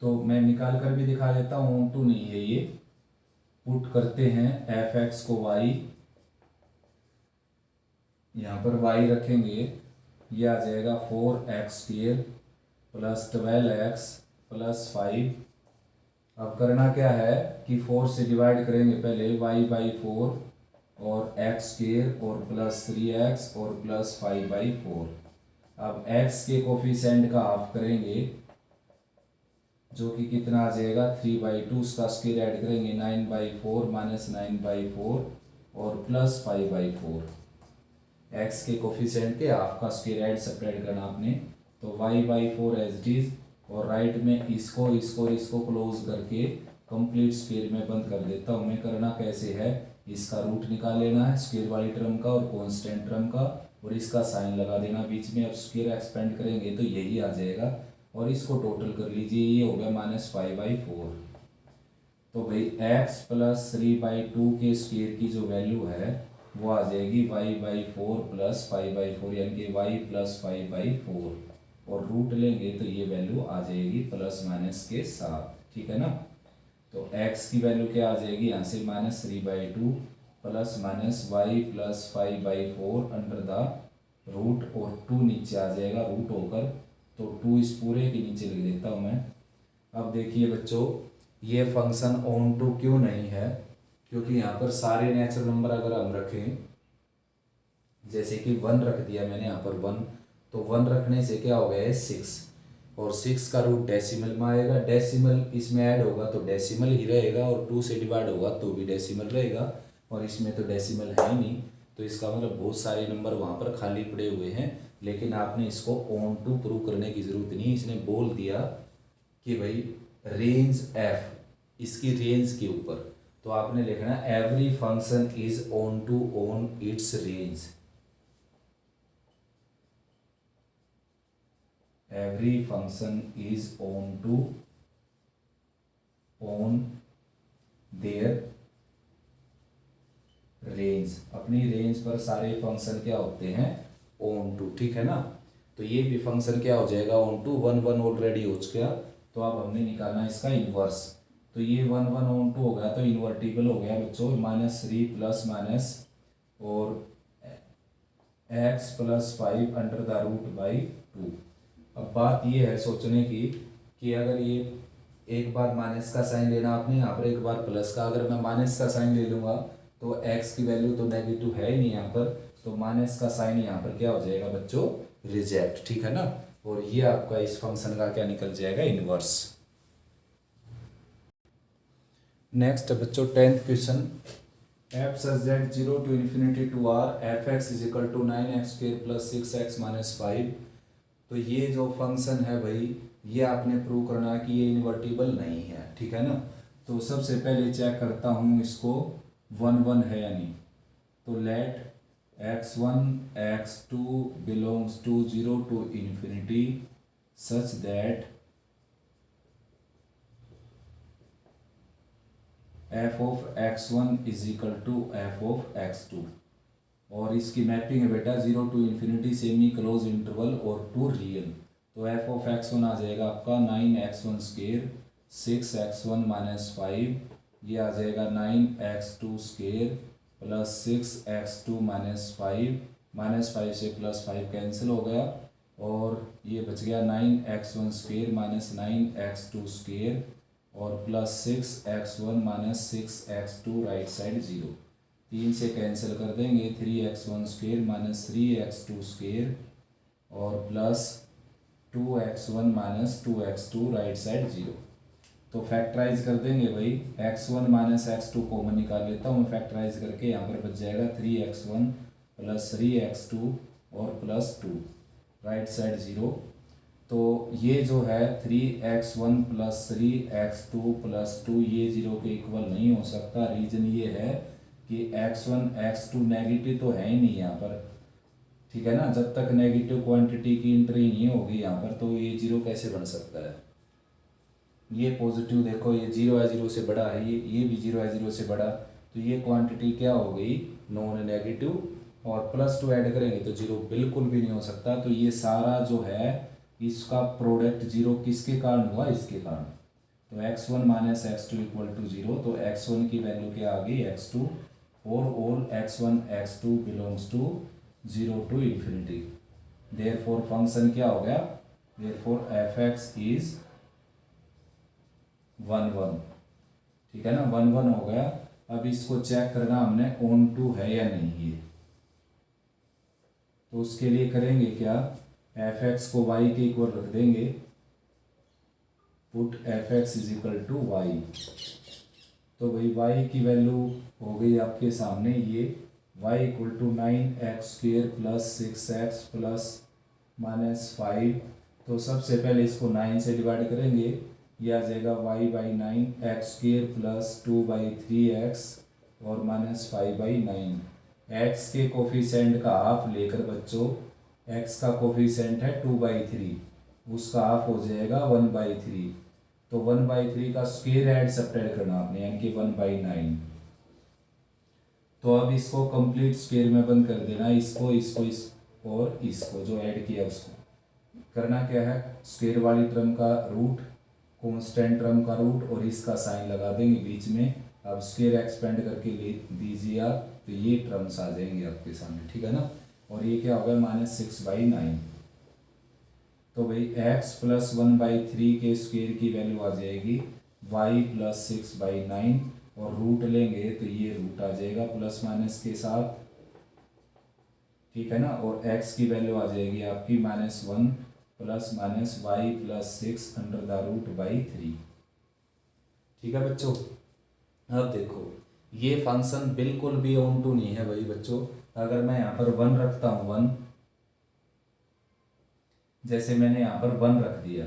तो मैं निकाल कर भी दिखा देता हूँ, ऑन टू नहीं है ये। पुट करते हैं एफ एक्स को वाई, यहाँ पर वाई रखेंगे, ये आ जाएगा 4x² प्लस 12x प्लस 5। अब करना क्या है कि 4 से डिवाइड करेंगे पहले, y/4 और x² और प्लस 3x और प्लस 5/4। अब x के कोफिशिएंट का हाफ करेंगे, जो कि कितना आ जाएगा 3/2, उसका स्क्वायर ऐड करेंगे 9/4 माइनस 9/4 और प्लस 5/4। x के कोफिशिएंट के हाफ का स्क्वायर ऐड सेपरेट करना आपने, तो y/4 एज इट इज, और राइट में इसको इसको क्लोज करके कंप्लीट स्क्वायर में बंद कर देता हूँ मैं। करना कैसे है, इसका रूट निकाल लेना है स्क्वायर वाली टर्म का और कांस्टेंट टर्म का, और इसका साइन लगा देना बीच में। अब स्क्वायर एक्सपेंड करेंगे तो यही आ जाएगा, और इसको टोटल कर लीजिए, ये हो गया -5/4। तो भाई x प्लस 3/2 के स्क्वायर की जो वैल्यू है वो आ जाएगी y/4 प्लस 5/4, यानी कि y प्लस 5/4, और रूट लेंगे तो ये वैल्यू आ जाएगी प्लस माइनस के साथ, ठीक है ना। तो x की वैल्यू क्या आ जाएगी यहाँ से, -3/2 plus minus y plus 5/4 under the root, और 2 नीचे आ जाएगा रूट होकर, तो 2 इस पूरे के नीचे लिख देता हूँ मैं। अब देखिए बच्चों, ये फंक्शन ऑन टू क्यों नहीं है, क्योंकि यहाँ पर सारे नेचुरल नंबर अगर हम रखें, जैसे कि 1 रख दिया मैंने यहाँ पर 1, तो 1 रखने से क्या हो गया है 6, और 6 का रूट डेसिमल में आएगा, डेसिमल इसमें ऐड होगा तो डेसिमल ही रहेगा, और 2 से डिवाइड होगा तो भी डेसिमल रहेगा, और इसमें तो डेसिमल है ही नहीं। तो इसका मतलब बहुत सारे नंबर वहाँ पर खाली पड़े हुए हैं, लेकिन आपने इसको ऑन टू प्रूव करने की ज़रूरत नहीं। इसने बोल दिया कि भाई रेंज f, इसकी रेंज के ऊपर, तो आपने लिखना every function is onto on its range. Every function is onto on their range, अपनी रेंज पर सारे फंक्शन क्या होते हैं, ऑन टू, ठीक है ना। तो ये भी फंक्शन क्या हो जाएगा, ऑन टू। 1 1 ऑलरेडी हो चुका, तो अब हमने निकालना इसका इन्वर्स। तो ये 1 1 ऑन टू हो गया, तो इन्वर्टिबल हो गया बच्चों, -3 प्लस माइनस और x प्लस 5 अंडर द रूट/2। अब बात ये है सोचने की कि अगर ये एक बार माइनस का साइन लेना आपने, यहाँ पर एक बार प्लस का, अगर मैं माइनस का साइन ले लूँगा तो x की वैल्यू तो नेगेटिव है ही नहीं यहाँ पर, तो माइनस का साइन यहाँ पर क्या हो जाएगा बच्चों, रिजेक्ट, ठीक है ना। और ये आपका इस फंक्शन का क्या निकल जाएगा, इनवर्स। नेक्स्ट बच्चों 10th question, f such that 0 to infinity to r f(x) is equal to 9x² plus 6x minus 5। तो ये जो फंक्शन है भाई, ये आपने प्रूव करना है कि ये इन्वर्टिबल नहीं है, ठीक है ना। तो सबसे पहले चेक करता हूँ इसको 1 1 है या नहीं। तो late x1 x2 belongs to 0 to infinity such that f of x1 is equal to f of x2। और इसकी मैपिंग है बेटा 0 to infinity semi closed interval और टू रियल। तो f of x1 आ जाएगा आपका 9x1 स्केयर 6x1 माइनस 5, ये आ जाएगा 9x2 square plus 6x2 minus 5, minus 5 से प्लस 5 कैंसिल हो गया और ये बच गया 9x1 square minus 9x2 square और plus 6x1 minus 6x2 right side 0, 3 से कैंसिल कर देंगे 3x1 square minus 3x2 square और plus 2x1 minus 2x2 right side 0। तो फैक्टराइज कर देंगे भाई, x1 माइनस x2 कॉमन निकाल लेता हूँ मैं, फैक्टराइज करके यहाँ पर बच जाएगा 3x1 प्लस 3x2 और प्लस 2 राइट साइड 0। तो ये जो है 3x1 प्लस 3x2 प्लस 2 ये 0 के इक्वल नहीं हो सकता। रीज़न ये है कि x1 x2 नेगेटिव तो है ही नहीं यहाँ पर, ठीक है ना। जब तक नेगेटिव क्वांटिटी की एंट्री नहीं होगी यहाँ पर तो ये 0 कैसे बन सकता है। ये पॉजिटिव देखो, ये 0 है 0 से बड़ा है, ये भी 0 है 0 से बड़ा, तो ये क्वांटिटी क्या हो गई नॉन नेगेटिव और प्लस 2 ऐड करेंगे तो 0 बिल्कुल भी नहीं हो सकता। तो ये सारा जो है इसका प्रोडक्ट 0 किसके कारण हुआ, इसके कारण। तो x1 minus x2 equal to 0, तो x1 की वैल्यू क्या आ गई x2 for all x1 x2 belongs to 0 to infinity. Therefore function क्या हो गया, देयरफॉर f(x) इज 1 1, ठीक है ना, 1 1 हो गया। अब इसको चेक करना हमने ऑन टू है या नहीं ये, तो उसके लिए करेंगे क्या, f(x) को y के इक्वल रख देंगे, put f(x) is equal to y। तो भाई y की वैल्यू हो गई आपके सामने ये y equal to 9x square plus 6x plus minus 5। तो सबसे पहले इसको 9 से डिवाइड करेंगे, ये आ जाएगा y by 9 x square plus 2 by 3x और माइनस 5 बाई 9। x के कोफिशेंट का हाफ लेकर बच्चों, x का कोफिशेंट है 2/3, उसका हाफ हो जाएगा 1/3। तो 1/3 का स्क्वायर ऐड सब्ट्रैक्ट करना आपने, यानी कि 1/9। तो अब इसको कंप्लीट स्क्वायर में बंद कर देना, इसको और इसको जो ऐड किया उसको करना क्या है, स्क्वायर वाली टर्म का रूट, कांस्टेंट टर्म का रूट और इसका साइन लगा देंगे बीच में। अब स्क्वायर एक्सपेंड करके ले दीजिए आप, तो ये टर्म्स आ जाएंगे आपके सामने, ठीक है ना। और ये क्या होगा -6/9। तो भाई x प्लस 1/3 के स्क्वायर की वैल्यू आ जाएगी y प्लस 6/9 और रूट लेंगे तो ये रूट आ जाएगा प्लस माइनस के साथ, ठीक है ना। और x की वैल्यू आ जाएगी आपकी -1 plus minus y plus 6 under the root by 3, ठीक है बच्चों। अब देखो ये फंक्शन बिल्कुल भी ऑन टू नहीं है भाई बच्चों। अगर मैं यहाँ पर 1 रखता हूँ 1, जैसे मैंने यहाँ पर 1 रख दिया,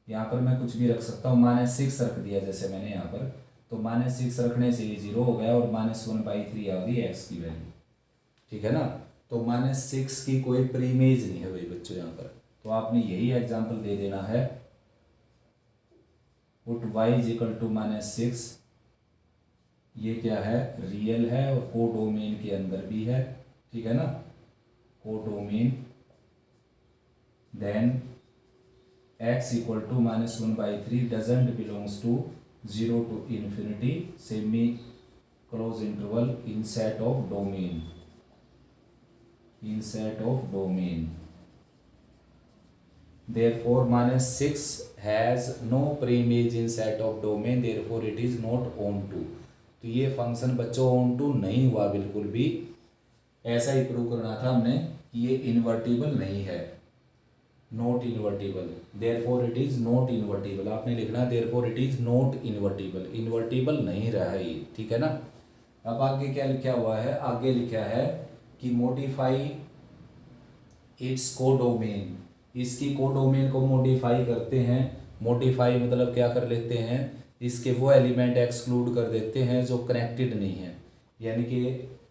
यहाँ पर मैं कुछ भी रख सकता हूँ, -6 रख दिया जैसे मैंने यहाँ पर, तो -6 रखने से ये 0 हो गया और -1/3 आ गई x की वैल्यू, ठीक है ना। तो -6 की कोई प्रीमेज नहीं है भाई बच्चों यहाँ पर। तो आपने यही एग्जाम्पल दे देना है, put y is equal to -6, ये क्या है रियल है और कोडोमेन के अंदर भी है, ठीक है ना, codomain. Then x equal to -1/3 doesn't belongs to 0 to infinity semi closed interval in set of domain, in set of domain. Therefore -6 has no preimage in set of domain, therefore it is not onto। तो ये function बच्चों onto नहीं हुआ बिल्कुल भी, ऐसा ही prove करना था हमने कि ये इन्वर्टिबल नहीं है, not invertible, therefore it is not invertible। आपने लिखना therefore it is not invertible, invertible नहीं रहा है ये, ठीक है ना। अब आगे क्या लिखा हुआ है, आगे लिखा है कि मॉडिफाई इट्स कोडोमेन, इसकी कोडोमेन को मॉडिफाई करते हैं। मॉडिफाई मतलब क्या कर लेते हैं, इसके वो एलिमेंट एक्सक्लूड कर देते हैं जो कनेक्टेड नहीं है। यानी कि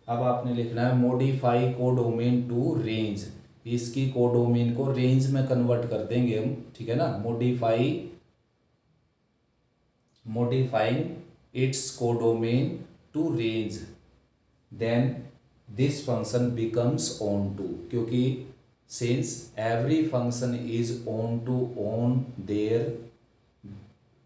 अब आपने लिखना है मॉडिफाई कोडोमेन टू रेंज, इसकी कोडोमेन को रेंज में कन्वर्ट कर देंगे हम, ठीक है ना। Modifying its codomain to range, then this function becomes onto, क्योंकि since every function is onto on their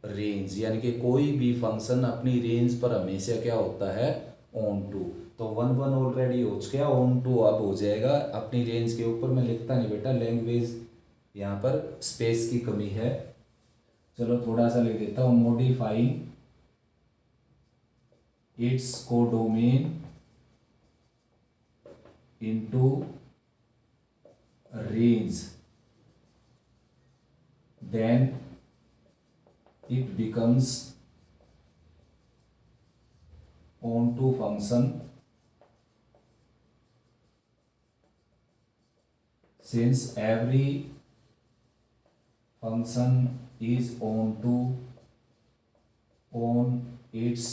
range, यानी कि कोई भी फंक्शन अपनी रेंज पर हमेशा क्या होता है, ऑन टू। तो 1 1 ऑलरेडी हो चुका, ऑन टू अब हो जाएगा अपनी रेंज के ऊपर। मैं लिखता नहीं बेटा, लैंग्वेज यहाँ पर स्पेस की कमी है। चलो थोड़ा सा लिख देता हूँ, modifying its codomain into range, then it becomes onto function since every function is onto on its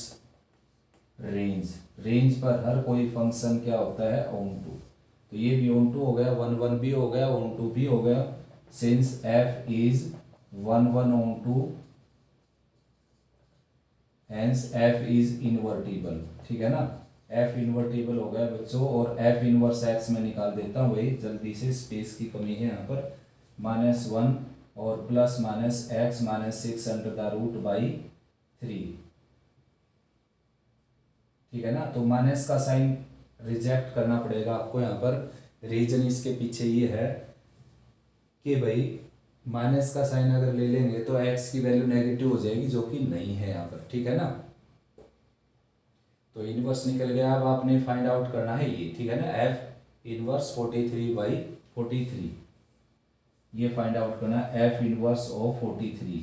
range पर हर कोई फंक्शन क्या होता है, ऑन टू। तो ये भी ऑन टू हो गया, 1 1 भी हो गया, ऑन टू भी हो गया। Since f is 1 1 onto, hence f is invertible, ठीक है ना। f इनवर्टिबल हो गया बच्चों, और f इनवर्स x में निकाल देता हूँ भाई जल्दी से, स्पेस की कमी है यहाँ पर। -1 और plus minus x -6 under the root by 3, ठीक है ना। तो माइनस का साइन रिजेक्ट करना पड़ेगा आपको यहाँ पर। रीजन इसके पीछे ये है कि भाई माइनस का साइन अगर ले लेंगे तो x की वैल्यू नेगेटिव हो जाएगी, जो कि नहीं है यहाँ पर, ठीक है ना। तो इनवर्स निकल गया। अब आपने फाइंड आउट करना है ये, ठीक है ना, f इनवर्स 43/43, ये फाइंड आउट करना है, f इनवर्स ऑफ 43।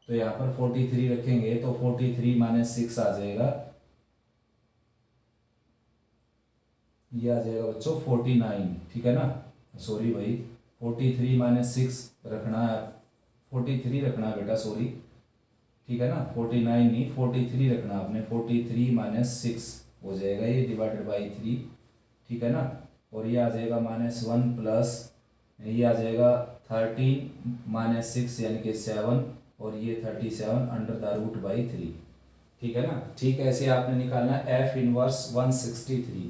तो यहाँ पर 43 रखेंगे तो 43 - 6 आ जाएगा, ये आ जाएगा बच्चों 49, ठीक है ना। सॉरी भाई, 43 - 6 रखना है, 43 रखना है बेटा, सॉरी, ठीक है ना। 49 नहीं 43 रखना आपने, 43 - 6 हो जाएगा ये डिवाइडेड बाई 3, ठीक है ना। और ये आ जाएगा -1 प्लस ये आ जाएगा 13 - 6 यानी कि 7, और ये 37 अंडर द रूट बाई 3, ठीक है ना। ठीक है, ऐसे आपने निकालना है f इनवर्स 163,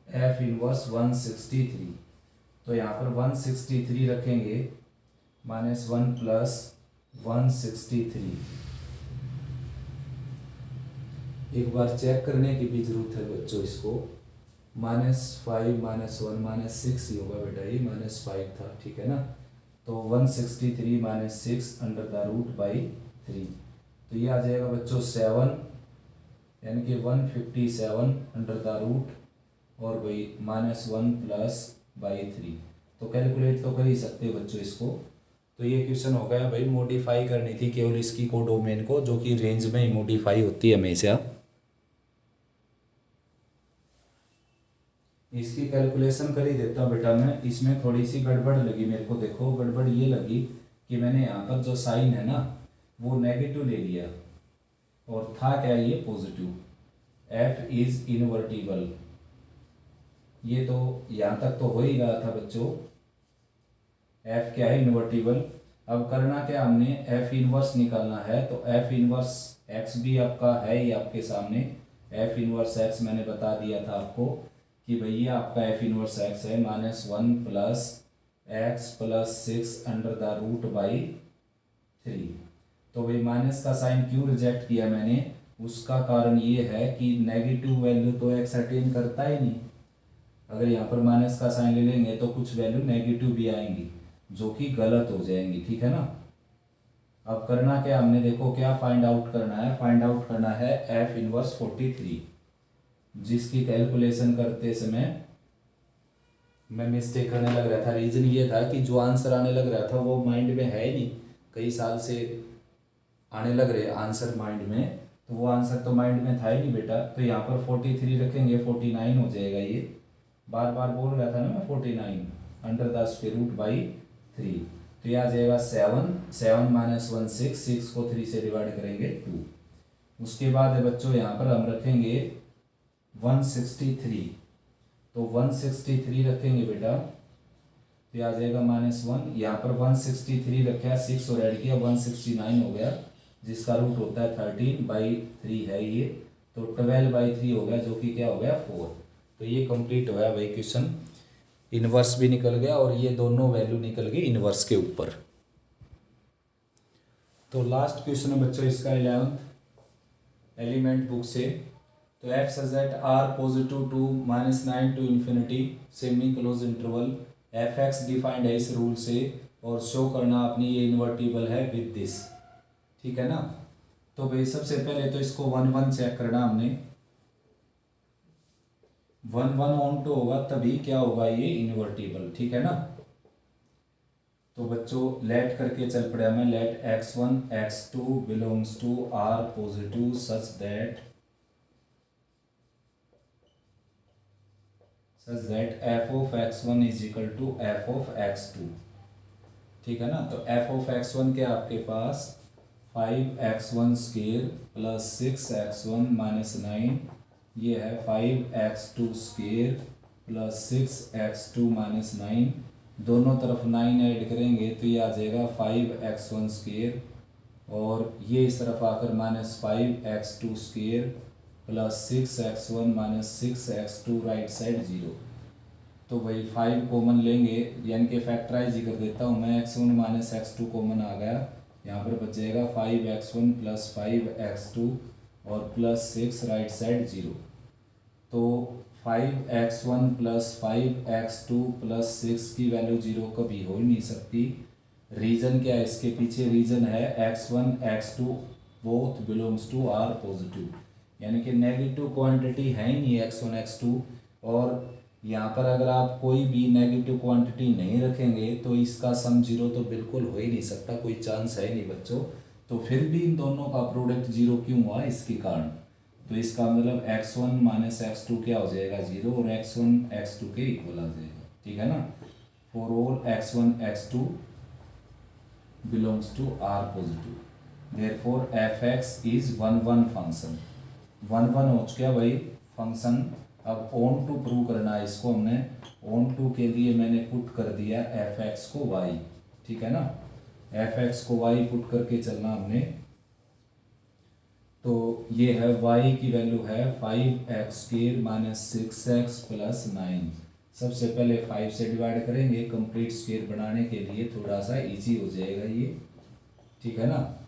f इनवर्स 163। तो यहाँ पर 163 रखेंगे, -1 प्लस 163। एक बार चेक करने की भी जरूरत है बच्चों इसको, -5 -1 -6 ही होगा बेटा, ये -5 था, ठीक है ना। तो 163 - 6 अंडर द रूट बाई 3, तो ये आ जाएगा बच्चों 7, यानी कि 157 अंडर द रूट, और भाई -1 प्लस बाई 3। तो कैलकुलेट तो कर ही सकते हो बच्चों इसको। तो ये क्वेश्चन हो गया भाई, मॉडिफाई करनी थी केवल इसकी कोडोमेन को, जो कि रेंज में ही मॉडिफाई होती है हमेशा। इसकी कैलकुलेशन कर ही देता हूँ बेटा मैं। इसमें थोड़ी सी गड़बड़ लगी मेरे को, देखो गड़बड़ ये लगी कि मैंने यहाँ पर जो साइन है ना वो नेगेटिव ले लिया, और था क्या ये पॉजिटिव। f इज इनवर्टिबल, ये तो यहाँ तक तो हो ही रहा था बच्चों, f क्या है, इनवर्टिबल। अब करना क्या हमने, f इनवर्स निकालना है। तो f इनवर्स x भी आपका है ही आपके सामने, f इनवर्स x मैंने बता दिया था आपको कि भैया आपका f इनवर्स x है -1 plus x plus 6 under the root by 3। तो भाई माइनस का साइन क्यों रिजेक्ट किया मैंने, उसका कारण ये है कि नेगेटिव वैल्यू तो x अटेन करता ही नहीं। अगर यहाँ पर माइनस का साइन ले लेंगे तो कुछ वैल्यू नेगेटिव भी आएंगी, जो कि गलत हो जाएंगी, ठीक है ना। अब करना क्या हमने, देखो क्या फाइंड आउट करना है, फाइंड आउट करना है f इनवर्स 43, जिसकी कैलकुलेशन करते समय मैं मिस्टेक करने लग रहा था। रीज़न ये था कि जो आंसर आने लग रहा था वो माइंड में है ही नहीं, कई साल से आने लग रहे आंसर माइंड में, तो वो आंसर तो माइंड में था ही नहीं बेटा। तो यहाँ पर 43 रखेंगे, 49 हो जाएगा, ये बार बार बोल रहा था ना मैं, 49 under the square root by 3। तो यह आ जाएगा 7 - 1 6, 6 को 3 से डिवाइड करेंगे 2। उसके बाद है बच्चों यहाँ पर हम रखेंगे 163। तो 163 रखेंगे बेटा, तो आ जाएगा -1। यहाँ पर 163 रखा है, 6 और ऐड किया 169 हो गया, जिसका रूट होता है 13/3 है ये। तो 12/3 हो गया, जो कि क्या हो गया 4। तो ये कंप्लीट हो गया भाई क्वेश्चन। इन्वर्स भी निकल गया और ये दोनों वैल्यू निकल गई इन्वर्स के ऊपर। तो लास्ट क्वेश्चन है बच्चों इसका 11th एलिमेंट बुक से। तो f such that r positive to -9 to infinity semi closed interval f(x) defined है इस रूल से, और शो करना अपनी ये इन्वर्टिबल है विद दिस। ठीक है ना। तो भाई सबसे पहले तो इसको 1 1 चेक करना हमने। 1 1 ऑन टू होगा तभी क्या होगा ये इन्वर्टिबल। ठीक है ना। तो बच्चों लेट करके चल पड़ा मैं, let x1 x2 belongs to r positive such that f of x1 is equal to f of x2। ठीक है ना। तो f of x1 क्या आपके पास 5x1 square plus 6x1 minus 9, ये है 5x2 square plus 6x2 minus 9, दोनों तरफ 9 ऐड करेंगे तो ये आ जाएगा 5x1 स्क्वायर, और ये इस तरफ आकर -5x2 square plus 6x1 minus 6x2 right side 0। तो भाई 5 कॉमन लेंगे, यानी कि फैक्टराइज ही कर देता हूँ मैं। x1 माइनस x2 कॉमन आ गया, यहाँ पर बचेगा 5x1 प्लस 5x2 और प्लस 6 राइट साइड 0। तो 5x1 प्लस 5x2 प्लस 6 की वैल्यू 0 कभी हो ही नहीं सकती। रीजन क्या है इसके पीछे? रीजन है x1 x2 both belongs to r positive, यानी कि नेगेटिव क्वांटिटी है ही नहीं x1 x2। और यहाँ पर अगर आप कोई भी नेगेटिव क्वांटिटी नहीं रखेंगे तो इसका सम 0 तो बिल्कुल हो ही नहीं सकता, कोई चांस है नहीं बच्चों। तो फिर भी इन दोनों का प्रोडक्ट 0 क्यों हुआ इसके कारण? तो इसका मतलब x1 माइनस x2 क्या हो जाएगा 0, और x1 x2 के इक्वल आ जाएगा। ठीक है ना। For all x1 x2 belongs to r positive, therefore fx is 1 1 function. 1 1 हो चुका भाई फंक्शन। अब ऑन टू प्रूव करना है इसको हमने। ऑन टू के लिए मैंने पुट कर दिया fx को y। ठीक है ना। fx को y पुट करके चलना हमने। तो ये है y की वैल्यू है 5x square minus 6x plus 9। सबसे पहले 5 से डिवाइड करेंगे कंप्लीट स्क्वायर बनाने के लिए, थोड़ा सा इजी हो जाएगा ये। ठीक है ना।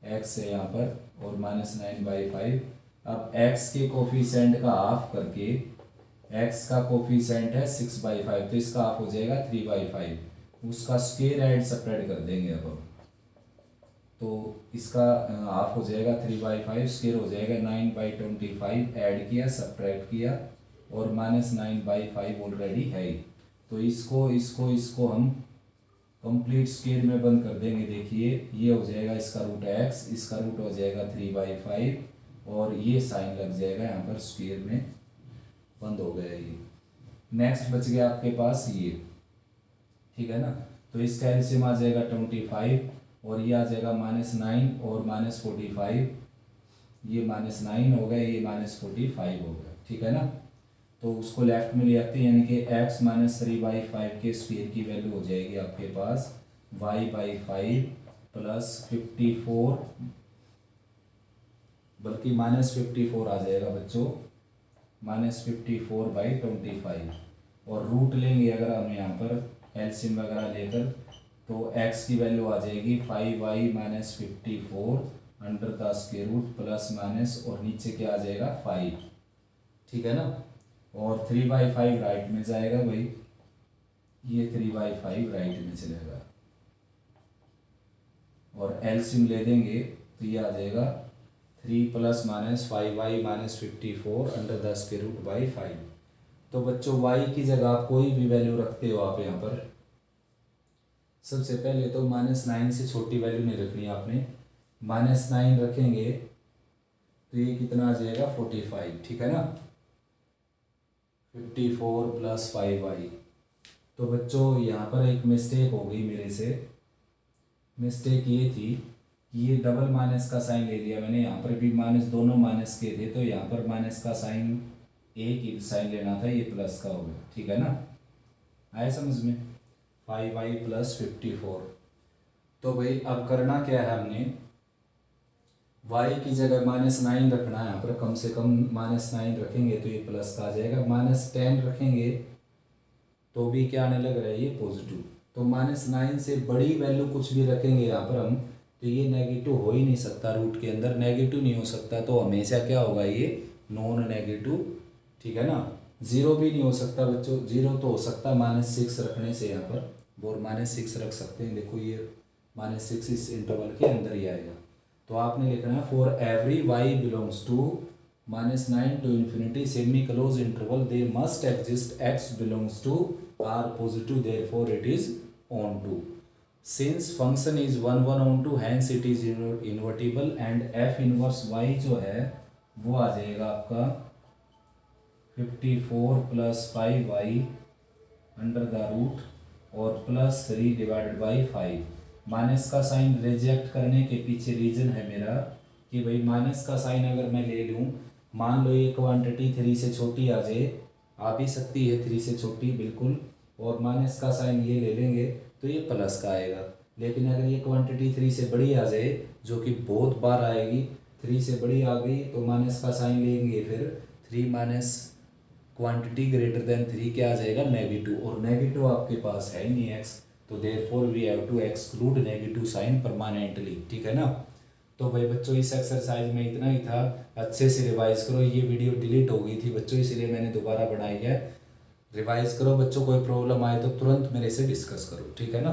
x है यहाँ पर और -9/5। अब x के कोफिशिएंट का हाफ करके, x का कोफिशिएंट है 6/5 तो इसका हाफ हो जाएगा 3/5। उसका स्क्वायर ऐड सेपरेट कर देंगे अब तो इसका हाफ हो जाएगा 3/5, स्क्वायर हो जाएगा 9/25। ऐड किया सब्ट्रैक्ट किया और -9/5 ऑलरेडी है। तो इसको हम कंप्लीट स्क्वायर में बंद कर देंगे। देखिए ये हो जाएगा इसका रूट x, इसका रूट हो जाएगा 3/5 और ये साइन लग जाएगा यहाँ पर स्क्वायर में, बंद हो गया ये। नेक्स्ट बच गया आपके पास ये। ठीक है ना। तो इसका एलसीएम आ जाएगा 25 और ये आ जाएगा -9 और -45। ये -9 हो गया, ये -45 हो गया। ठीक है ना। तो उसको लेफ्ट में ले आते हैं, यानी कि x माइनस 3/5 के स्क्वायर की वैल्यू हो जाएगी आपके पास y/5 प्लस 54, बल्कि -54 आ जाएगा बच्चों, -54/25। और रूट लेंगे अगर हम यहाँ पर एलसीएम वगैरह लेकर, तो x की वैल्यू आ जाएगी 5y minus 54 under the square root plus minus और नीचे क्या आ जाएगा 5। ठीक है ना। और 3/5 राइट में जाएगा भाई, ये 3/5 राइट में चलेगा और एलसीएम ले देंगे तो ये आ जाएगा 3 plus minus 5y minus 54 under the square root by 5। तो बच्चों y की जगह आप कोई भी वैल्यू रखते हो आप यहाँ पर, सबसे पहले तो -9 से छोटी वैल्यू नहीं रखनी है आपने। -9 रखेंगे तो ये कितना आ जाएगा 45। ठीक है ना। 54 प्लस 5y। तो बच्चों यहाँ पर एक मिस्टेक हो गई मेरे से। मिस्टेक ये थी ये डबल माइनस का साइन ले लिया मैंने, यहाँ पर भी माइनस, दोनों माइनस के थे तो यहाँ पर माइनस का साइन, एक ही साइन लेना था, ये प्लस का हो गया, ठीक है ना, आया समझ में। 5y + 54। तो भाई अब करना क्या है, हमने y की जगह -9 रखना है, यहाँ पर कम से कम -9 रखेंगे तो ये प्लस का आ जाएगा, -10 रखेंगे तो भी क्या आने लग रहा है, ये पॉजिटिव। तो -9 से बड़ी वैल्यू कुछ भी रखेंगे यहाँ पर हम, तो ये नेगेटिव हो ही नहीं सकता, रूट के अंदर नेगेटिव नहीं हो सकता, तो हमेशा क्या होगा, ये नॉन नेगेटिव, ठीक है ना। जीरो भी नहीं हो सकता बच्चों, जीरो तो हो सकता है -6 रखने से, यहाँ पर और -6 रख सकते हैं, देखो ये -6 इस इंटरवल के अंदर ही आएगा। तो आपने लिखना है for every y belongs to -9 to infinity semi closed interval they must exist x belongs to r positive, therefore it is onto. Since function is 1 1 onto, hence it is invertible and f inverse y जो है वो आ जाएगा आपका 54 + 5y under the root और +3 / 5। Minus का sign reject करने के पीछे रीज़न है मेरा कि भाई माइनस का साइन अगर मैं ले लूँ, मान लो ये क्वांटिटी 3 से छोटी आ जाए, आ भी सकती है 3 से छोटी बिल्कुल, और माइनस का साइन ये ले लेंगे तो ये प्लस का आएगा। लेकिन अगर ये क्वांटिटी 3 से बड़ी आ जाए, जो कि बहुत बार आएगी, 3 से बड़ी आ गई तो माइनस का साइन लेंगे, फिर 3 माइनस क्वांटिटी ग्रेटर देन 3 क्या आ जाएगा, नेगेटिव, और नेगेटिव आपके पास है ही नहीं x, तो therefore we have to exclude negative sign permanently, ठीक है ना। तो भाई बच्चों इस एक्सरसाइज में इतना ही था, अच्छे से रिवाइज करो, ये वीडियो डिलीट हो गई थी बच्चों इसलिए मैंने दोबारा बनाई है, रिवाइज करो बच्चों, कोई प्रॉब्लम आए तो तुरंत मेरे से डिस्कस करो, ठीक है ना।